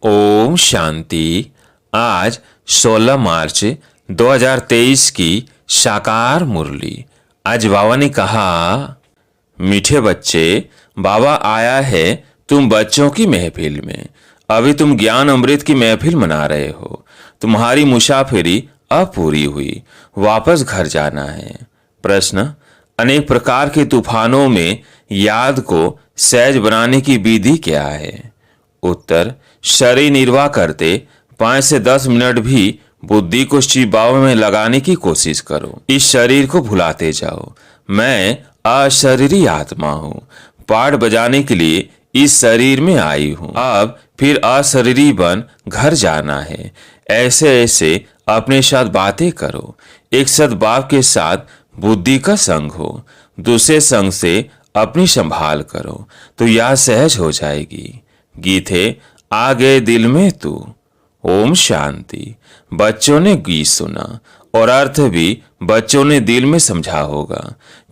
ओम शांति। आज 16 मार्च 2023 की साकार मुरली। आज बाबा ने कहा, मीठे बच्चे, बाबा आया है तुम बच्चों की महफिल में। अभी तुम ज्ञान अमृत की महफिल मना रहे हो। तुम्हारी मुसाफिरी अब पूरी हुई, वापस घर जाना है। प्रश्न, अनेक प्रकार के तूफानों में याद को सहज बनाने की विधि क्या है? उत्तर, शरीर निर्वाह करते 5 से 10 मिनट भी बुद्धि को शिव बाबा में लगाने की कोशिश करो। इस शरीर को भुलाते जाओ, मैं अशरीरी आत्मा हूँ, पाठ बजाने के लिए इस शरीर में आई हूँ। अब फिर अशरीरी बन घर जाना है। ऐसे ऐसे अपने साथ बातें करो। एक सद्भाव के साथ बुद्धि का संग हो, दूसरे संग से अपनी संभाल करो तो यह सहज हो जाएगी। गीत है, आ गए दिल में तू। ओम शांति। बच्चों ने गीत सुना और अर्थ भी बच्चों ने दिल में समझा होगा।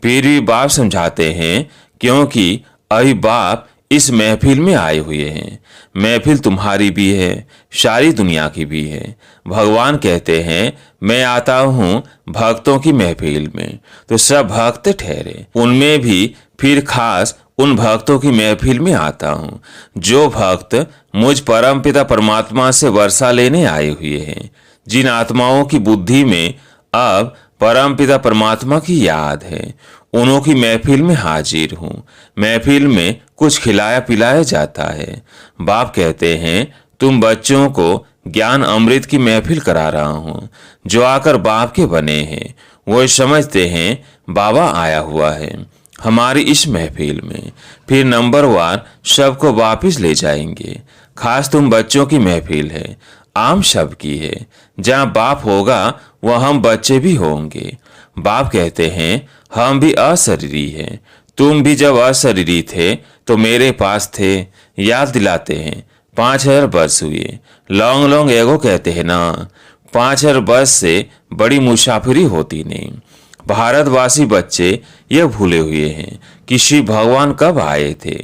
फिर भी बाप समझाते हैं क्योंकि अभी बाप इस महफिल में आए हुए हैं। महफिल तुम्हारी भी है, सारी दुनिया की भी है। भगवान कहते हैं, मैं आता हूँ भक्तों की महफिल में, तो सब भक्त ठहरे। उनमें भी फिर खास उन भक्तों की महफिल में आता हूँ जो भक्त मुझ परमपिता परमात्मा से वर्षा लेने आए हुए हैं। जिन आत्माओं की बुद्धि में अब परमपिता परमात्मा की याद है, उन्हों की महफिल में हाजिर हूँ। महफिल में कुछ खिलाया पिलाया जाता है। बाप कहते हैं, तुम बच्चों को ज्ञान अमृत की महफिल करा रहा हूँ। जो आकर बाप के बने हैं वो समझते हैं बाबा आया हुआ है हमारी इस महफिल में। फिर नंबरवार सबको वापिस ले जाएंगे। खास तुम बच्चों की महफिल है, आम सब की है। जहाँ बाप होगा वह हम बच्चे भी होंगे। बाप कहते हैं, हम भी अशरीरी हैं। तुम भी जब अशरीरी थे तो मेरे पास थे। याद दिलाते हैं, 5000 वर्ष हुए। लॉन्ग लॉन्ग एगो कहते हैं ना, 5000 वर्ष से बड़ी मुसाफिरी होती नहीं। भारतवासी बच्चे यह भूले हुए हैं कि शिव भगवान कब आए थे।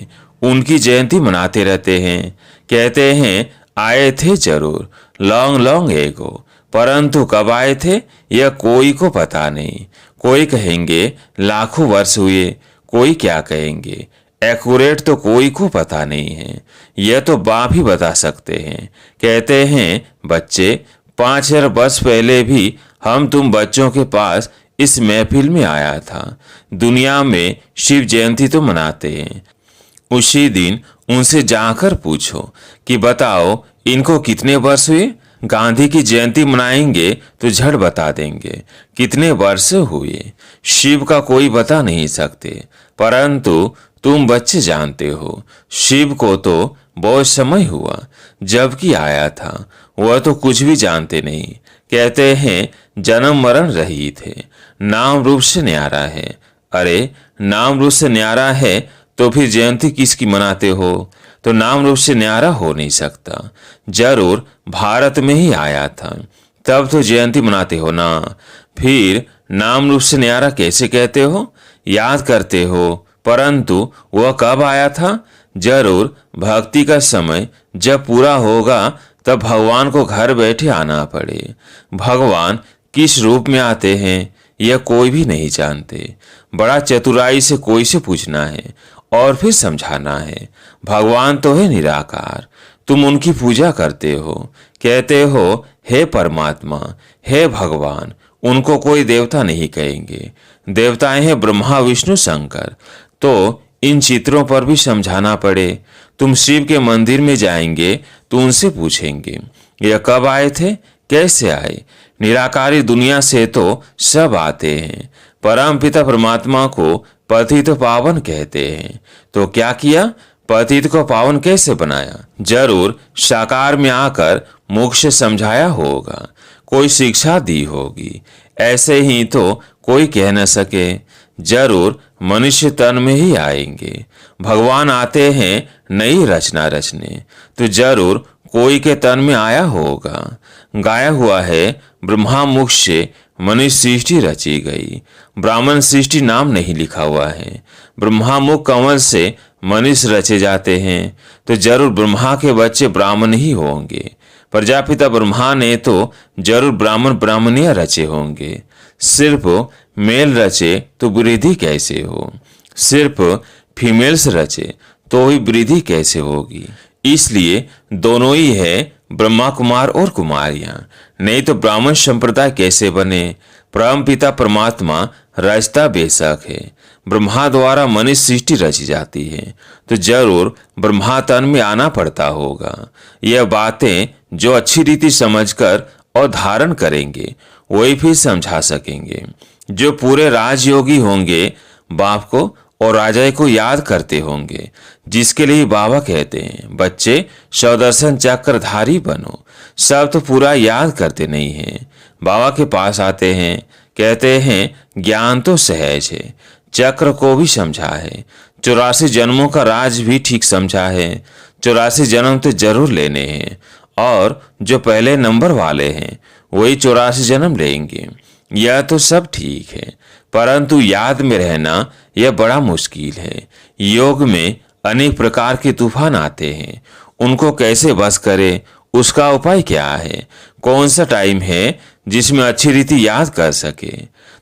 उनकी जयंती मनाते रहते हैं। कहते हैं, आए थे जरूर लॉन्ग लॉन्ग एगो, परंतु कब आए थे यह कोई को पता नहीं। कोई कहेंगे लाखों वर्ष हुए, कोई क्या कहेंगे। एक्यूरेट तो कोई को पता नहीं है। यह तो बाप ही बता सकते हैं। कहते हैं, बच्चे, 5000 वर्ष पहले भी हम तुम बच्चों के पास इस महफिल में आया था। दुनिया में शिव जयंती तो मनाते हैं। उसी दिन उनसे जाकर पूछो कि बताओ इनको कितने वर्ष हुए। गांधी की जयंती मनाएंगे तो झट बता देंगे कितने वर्ष हुए। शिव का कोई बता नहीं सकते, परंतु तुम बच्चे जानते हो। शिव को तो बहुत समय हुआ जबकि आया था, वह तो कुछ भी जानते नहीं। कहते हैं, जन्म मरण रहित है, नाम रूप से न्यारा है। अरे, नाम रूप से न्यारा है तो फिर जयंती किसकी मनाते हो? तो नाम रूप से न्यारा हो नहीं सकता। जरूर भारत में ही आया था, तब तो जयंती मनाते हो ना। फिर नाम रूप से न्यारा कैसे कहते हो? याद करते हो, परंतु वह कब आया था? जरूर भक्ति का समय जब पूरा होगा तब भगवान को घर बैठे आना पड़े। भगवान किस रूप में आते हैं यह कोई भी नहीं जानते। बड़ा चतुराई से कोई से पूछना है और फिर समझाना है। भगवान तो है निराकार, तुम उनकी पूजा करते हो। कहते हो, हे परमात्मा, हे भगवान। उनको कोई देवता नहीं कहेंगे। देवताएं हैं ब्रह्मा विष्णु शंकर। तो इन चित्रों पर भी समझाना पड़े। तुम शिव के मंदिर में जाएंगे तो उनसे पूछेंगे, यह कब आए थे, कैसे आए। निराकारी दुनिया से तो सब आते हैं। परमपिता परमात्मा को पतित पावन कहते हैं। तो क्या किया? पतित को पावन कैसे बनाया? जरूर साकार में आकर मुख से समझाया होगा, कोई शिक्षा दी होगी। ऐसे ही तो कोई कह न सके। जरूर मनुष्य तन में ही आएंगे। भगवान आते हैं नई रचना रचने, तो जरूर कोई के तन में आया होगा। गाया हुआ है, ब्रह्मा मुख से मनुष्य सृष्टि रची गई। ब्राह्मण सृष्टि नाम नहीं लिखा हुआ है। ब्रह्मा मुख कमल से मनुष्य रचे जाते हैं, तो जरूर ब्रह्मा के बच्चे ब्राह्मण ही होंगे। प्रजापिता ब्रह्मा ने तो जरूर ब्राह्मण ब्राह्मणियां रचे होंगे। सिर्फ मेल रचे तो वृद्धि कैसे हो? सिर्फ फीमेल्स रचे तो ही वृद्धि कैसे होगी? इसलिए दोनों ही है, ब्रह्मा कुमार और कुमारियां, नहीं तो ब्राह्मण संप्रदाय कैसे बने? परम पिता परमात्मा रचता बेशक है। ब्रह्मा द्वारा मनुष्य सृष्टि रची जाती है, तो जरूर ब्रह्मा तन में आना पड़ता होगा। यह बातें जो अच्छी रीति समझकर और धारण करेंगे वही फिर समझा सकेंगे। जो पूरे राजयोगी होंगे बाप को और राजा को याद करते होंगे, जिसके लिए बाबा कहते हैं बच्चे सौदर्शन चक्रधारी बनो। सब तो पूरा याद करते नहीं हैं। बाबा के पास आते हैं, कहते हैं ज्ञान तो सहज है, चक्र को भी समझा है, 84 जन्मों का राज भी ठीक समझा है। 84 जन्म तो जरूर लेने हैं, और जो पहले नंबर वाले हैं वही 84 जन्म लेंगे। यह तो सब ठीक है, परंतु याद में रहना यह बड़ा मुश्किल है। योग में अनेक प्रकार के तूफान आते हैं, उनको कैसे बस करे, उसका उपाय क्या है? कौन सा टाइम है जिसमें अच्छी रीति याद कर सके?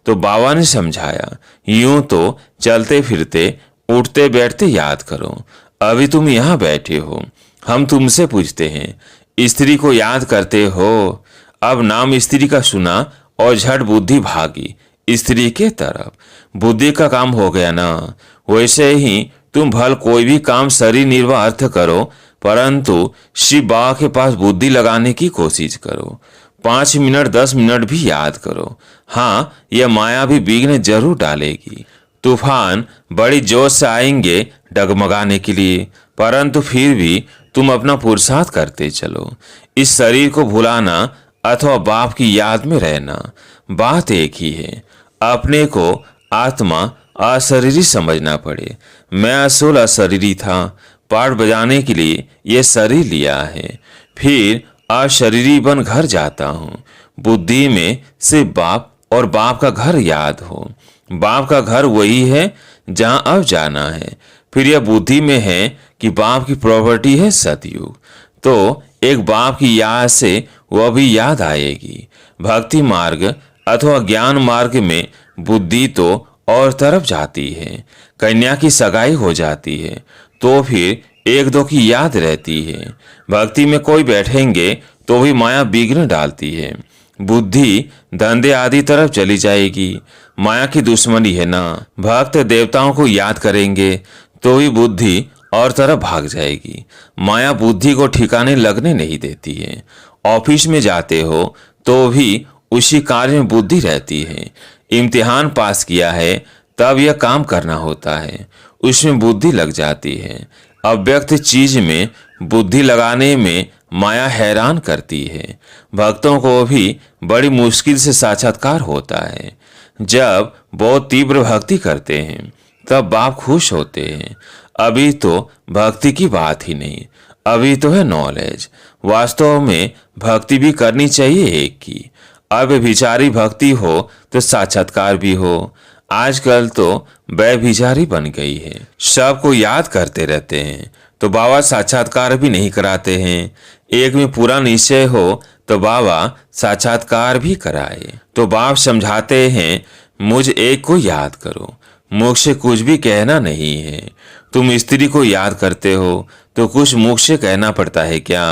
तो बाबा ने समझाया, यूं तो चलते फिरते उठते बैठते याद करो। अभी तुम यहाँ बैठे हो, हम तुमसे पूछते हैं स्त्री को याद करते हो? अब नाम स्त्री का सुना और झट बुद्धि भागी स्त्री के तरफ। बुद्धि का काम हो गया ना। वैसे ही तुम भल कोई भी काम शरीर निर्वाह अर्थ करो, परंतु शिव बाबा के पास बुद्धि लगाने की कोशिश करो। 5 मिनट 10 मिनट भी याद करो। हाँ, यह माया भी विघ्न जरूर डालेगी। तूफान बड़ी जोश से आएंगे डगमगाने के लिए, परंतु फिर भी तुम अपना पुरुषार्थ करते चलो। इस शरीर को भुलाना अथवा बाप की याद में रहना, बात एक ही है। अपने को आत्मा अशरीरी समझना पड़े। मैं असूल अशरीरी था, पाठ बजाने के लिए ये शरीर लिया है, फिर अशरीरी बन घर जाता हूँ। बुद्धि में सिर्फ बाप और बाप का घर याद हो। बाप का घर वही है जहाँ अब जाना है। फिर यह बुद्धि में है कि बाप की प्रॉपर्टी है सतयुग, तो एक बाप की याद से वह भी याद आएगी। भक्ति मार्ग अथवा ज्ञान मार्ग में बुद्धि तो और तरफ जाती है। कन्या की सगाई हो जाती है तो फिर एक दो की याद रहती है। भक्ति में कोई बैठेंगे तो भी माया विघ्न डालती है। बुद्धि धंधे आदि तरफ चली जाएगी। माया की दुश्मनी है ना। भक्त देवताओं को याद करेंगे तो भी बुद्धि और तरफ भाग जाएगी। माया बुद्धि को ठिकाने लगने नहीं देती है। ऑफिस में जाते हो तो भी उसी कार्य में बुद्धि रहती है। इम्तिहान पास किया है तब यह काम करना होता है, उसमें बुद्धि लग जाती है। अव्यक्त चीज में बुद्धि लगाने में माया हैरान करती है। भक्तों को भी बड़ी मुश्किल से साक्षात्कार होता है। जब बहुत तीव्र भक्ति करते हैं तब बाप खुश होते हैं। अभी तो भक्ति की बात ही नहीं, अभी तो है नॉलेज। वास्तव में भक्ति भी करनी चाहिए एक की। अब विचारी भक्ति हो तो साक्षात्कार भी हो। आजकल तो व्यभिचारी बन गई है, सबको याद करते रहते हैं तो बाबा साक्षात्कार भी नहीं कराते हैं। एक में पूरा निश्चय हो तो बाबा साक्षात्कार भी कराए। तो बाप समझाते हैं मुझ एक को याद करो, मुख से कुछ भी कहना नहीं है। तुम स्त्री को याद करते हो तो कुछ मुख से कहना पड़ता है क्या?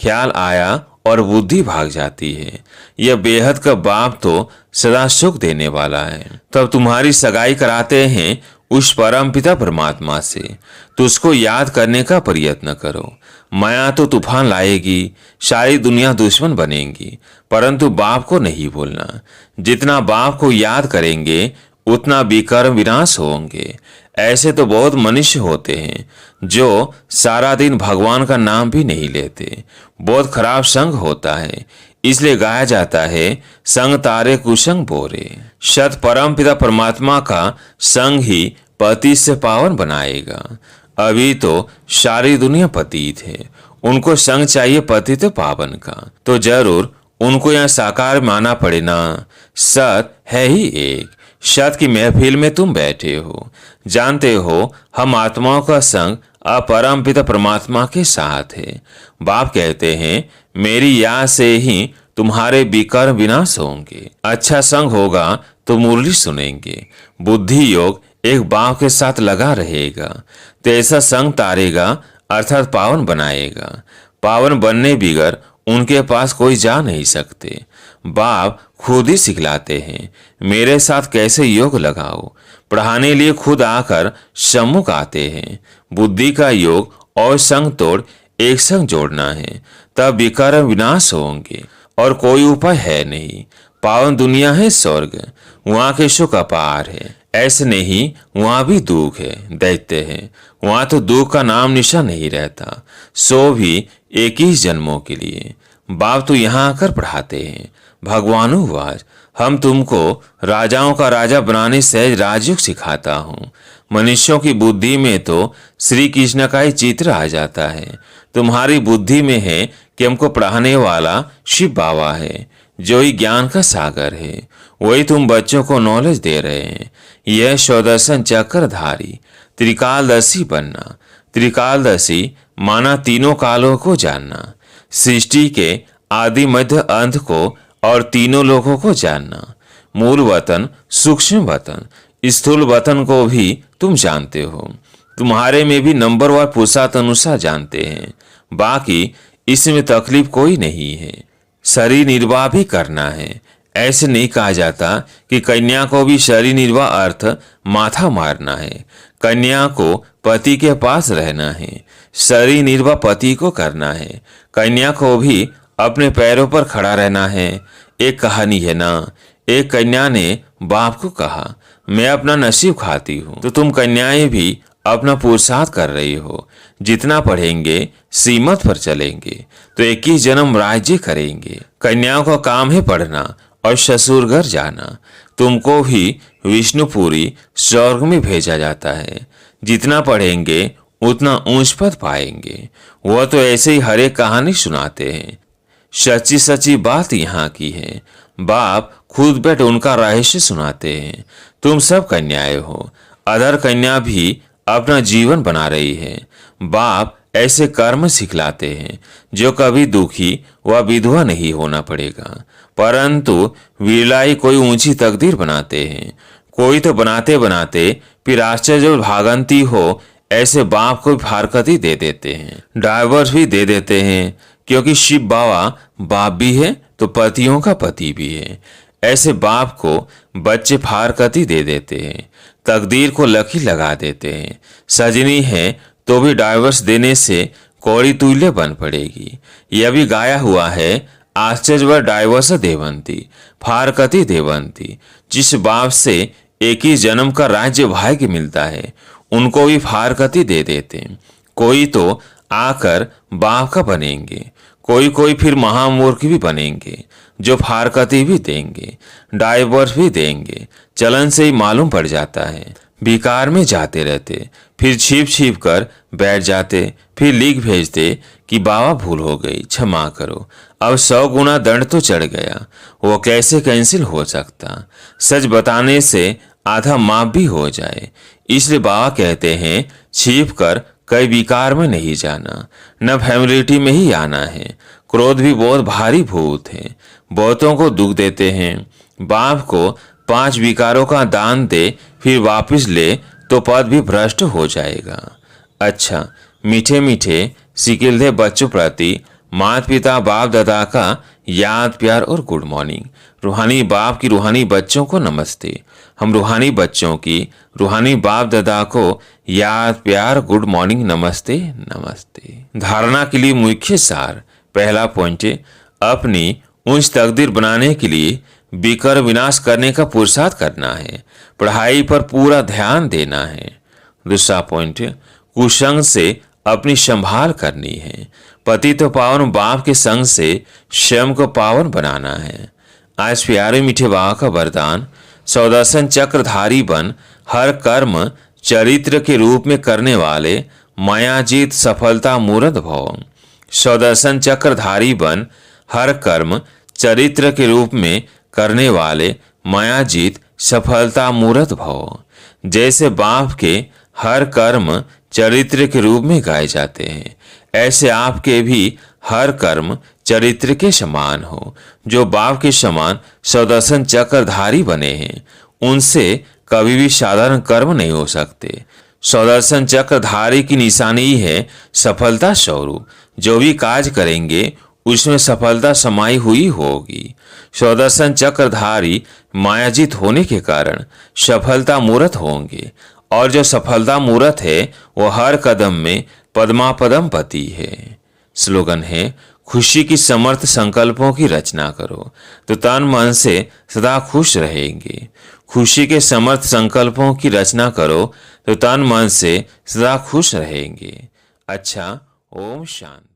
ख्याल आया और बुद्धि भाग जाती है। यह बेहद का बाप तो सदा सुख देने वाला है। तब तुम्हारी सगाई कराते हैं उस परम पिता परमात्मा से, तो उसको याद करने का प्रयत्न करो। माया तो तूफान लाएगी, सारी दुनिया दुश्मन बनेगी, परंतु बाप को नहीं भूलना। जितना बाप को याद करेंगे उतना विकर्म विनाश होंगे। ऐसे तो बहुत मनुष्य होते हैं जो सारा दिन भगवान का नाम भी नहीं लेते। बहुत खराब संग होता है, इसलिए गाया जाता है संग तारे कुसंग बोरे। सत परम पिता परमात्मा का संग ही पति से पावन बनाएगा। अभी तो सारी दुनिया पतित है, उनको संग चाहिए पतित पावन का, तो जरूर उनको यह साकार माना पड़े ना। सत है ही एक। सत की महफिल में तुम बैठे हो। जानते हो हम आत्माओं का संग अपरम पिता परमात्मा के साथ है। बाप कहते हैं मेरी याद से ही तुम्हारे विकर्म विनाश होंगे। अच्छा संग होगा तो मुरली सुनेंगे। बुद्धि योग एक बाप के साथ लगा रहेगा तो ऐसा संग तारेगा अर्थात पावन बनाएगा। पावन बनने बिगर उनके पास कोई जा नहीं सकते। बाप खुद ही सिखलाते हैं मेरे साथ कैसे योग लगाओ। पढ़ाने लिए खुद आकर सम्मुख आते हैं। बुद्धि का योग और संग तोड़ एक संग जोड़ना है, तब विकर्म विनाश होंगे और कोई उपाय है नहीं। पावन दुनिया है स्वर्ग, वहां के सुख अपार है। ऐसे नहीं वहां भी दुख है, दैत्य है। वहां तो दुख का नाम निशान नहीं रहता, सो भी 21 जन्मों के लिए। बाप तो यहाँ आकर पढ़ाते हैं। भगवानुवाच हम तुमको राजाओं का राजा बनाने सहज राजयोग सिखाता हूँ। मनुष्यों की बुद्धि में तो श्री कृष्ण का ही चित्र आ जाता है। तुम्हारी बुद्धि में है कि हमको पढ़ाने वाला शिव बाबा है, जो ही ज्ञान का सागर है। वही तुम बच्चों को नॉलेज दे रहे हैं। यह स्वदर्शन चक्रधारी त्रिकालदर्शी बनना। त्रिकालदर्शी माना तीनों कालों को जानना, सृष्टि के आदि मध्य अंत को और तीनों लोगों को जानना। मूल वतन, सूक्ष्म वतन, स्थूल वतन को भी तुम जानते हो। तुम्हारे में भी नंबरवार पुरुषार्थ अनुसार जानते हैं। बाकी इसमें तकलीफ कोई नहीं है। शरीर निर्वाह भी करना है। ऐसे नहीं कहा जाता कि कन्या को भी शरीर निर्वाह अर्थ माथा मारना है। कन्या को पति के पास रहना है। शरीर निर्वाह पति को करना है। कन्या को भी अपने पैरों पर खड़ा रहना है। एक कहानी है ना, एक कन्या ने बाप को कहा मैं अपना नसीब खाती हूँ, तो तुम कन्याएं भी अपना पुरुषार्थ कर रही हो। जितना पढ़ेंगे श्रीमत पर चलेंगे तो 21 जन्म राज्य करेंगे। कन्याओं का काम है पढ़ना और ससुर घर जाना। तुमको भी विष्णुपुरी स्वर्ग में भेजा जाता है। जितना पढ़ेंगे उतना ऊंच पद पाएंगे। वह तो ऐसे ही हर एक कहानी सुनाते हैं। सच्ची सच्ची बात यहाँ की है। बाप खुद बैठ उनका रहस्य सुनाते हैं। तुम सब कन्याएं हो। अधर कन्या भी अपना जीवन बना रही है। बाप ऐसे कर्म सिखलाते हैं जो कभी दुखी व विधवा नहीं होना पड़ेगा, परंतु विरलाई कोई ऊंची तकदीर बनाते हैं। कोई तो बनाते बनाते फिर आश्चर्य भागंती हो ऐसे बाप को फारकती दे देते हैं, डाइवर्स भी दे देते हैं। क्योंकि शिव बाबा बाप भी है तो पतियों का पति भी है। ऐसे बाप को बच्चे फारकती दे देते हैं, तकदीर को लकी लगा देते हैं। सजनी है तो भी डाइवर्स देने से कौड़ी तुल्य बन पड़ेगी। यह भी गाया हुआ है आश्चर्य डाइवर्स देवंती फारकती देवंती। जिस बाप से एक ही जन्म का राज्य भाग्य मिलता है उनको भी फारकती दे देते हैं। कोई तो आकर बाप का बनेंगे, कोई कोई फिर महामूर्ख भी बनेंगे जो फारकती भी देंगे, डाइवर्स भी देंगे। चलन से ही मालूम पड़ जाता है। विकार में जाते रहते, फिर छिप छिप कर बैठ जाते, फिर लिख भेजते कि बाबा भूल हो गई, क्षमा करो। अब 100 गुना दंड तो चढ़ गया, वो कैसे कैंसिल हो सकता। सच बताने से आधा माफ भी हो जाए। इसलिए बाबा कहते हैं छिप कर कई विकार में नहीं जाना, न फैमिलिटी में ही आना है। क्रोध भी बहुत भारी भूत है, बहुतों को दुख देते हैं। बाप को 5 विकारों का दान दे फिर वापस ले तो पद भी भ्रष्ट हो जाएगा। अच्छा, मीठे मीठे सिकिलधे बच्चों प्रति माता पिता बाप दादा का याद प्यार और गुड मॉर्निंग। रूहानी बाप की रूहानी बच्चों को नमस्ते। हम रूहानी बच्चों की रूहानी बाप दादा को याद प्यार गुड मॉर्निंग नमस्ते नमस्ते। धारणा के लिए मुख्य सार। पहला पॉइंट, अपनी उच्च तकदीर बनाने के लिए विकर विनाश करने का पुरुषार्थ करना है। पढ़ाई पर पूरा ध्यान देना है। दूसरा पॉइंट, कुसंग से अपनी संभाल करनी है। पति तो पावन बाप के संग से स्वयं को पावन बनाना है। आज प्यारे मीठे बाबा का वरदान, सौदर्शन चक्रधारी बन हर कर्म चरित्र के रूप में करने वाले मायाजीत सफलता मूर्त भव। सौदर्शन चक्रधारी बन हर कर्म चरित्र के रूप में करने वाले मायाजीत सफलता मूर्त भव। जैसे बाप के हर कर्म चरित्र के रूप में गाए जाते हैं, ऐसे आपके भी हर कर्म चरित्र के समान हो। जो बाप के समान सुदर्शन चक्रधारी बने हैं, उनसे कभी भी साधारण कर्म नहीं हो सकते। सुदर्शन चक्रधारी की निशानी ही है सफलता स्वरूप। जो भी काज करेंगे उसमें सफलता समाई हुई होगी। सुदर्शन चक्रधारी मायाजित होने के कारण सफलता मूर्त होंगे, और जो सफलता मूर्त है वो हर कदम में पद्मापदम पति है। स्लोगन है, खुशी की समर्थ संकल्पों की रचना करो तो तन मन से सदा खुश रहेंगे। खुशी के समर्थ संकल्पों की रचना करो तो तन मन से सदा खुश रहेंगे। अच्छा, ओम शांति।